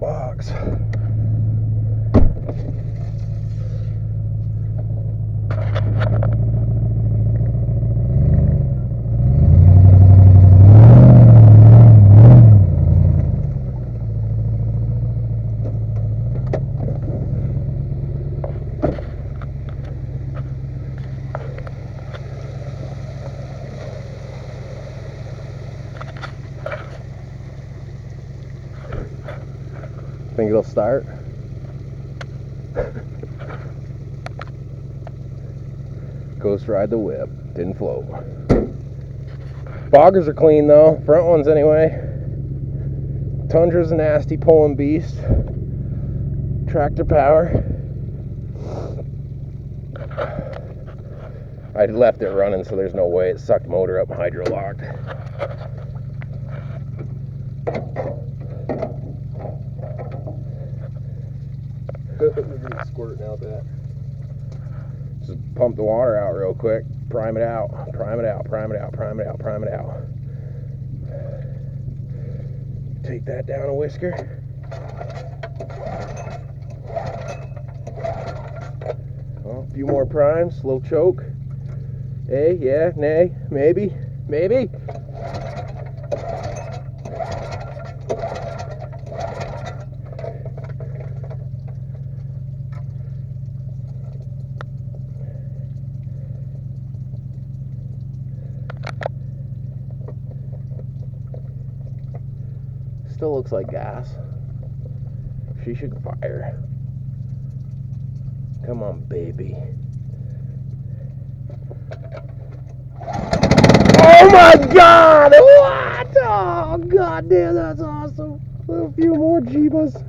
box. Think it'll start? Ghost ride the whip. Didn't float. Boggers are clean though. Front ones anyway. Tundra's a nasty pulling beast. Tractor power. I left it running, so there's no way it sucked motor up hydro locked. Squirt out that. Just pump the water out real quick. Prime it out. Prime it out. Prime it out. Prime it out. Prime it out. Take that down a whisker. Well, a few more primes. Little choke. Hey, yeah, nay, maybe, maybe. Still looks like gas. She should fire. Come on, baby. Oh my God! What? Oh God damn, that's awesome. A few more Jeebas.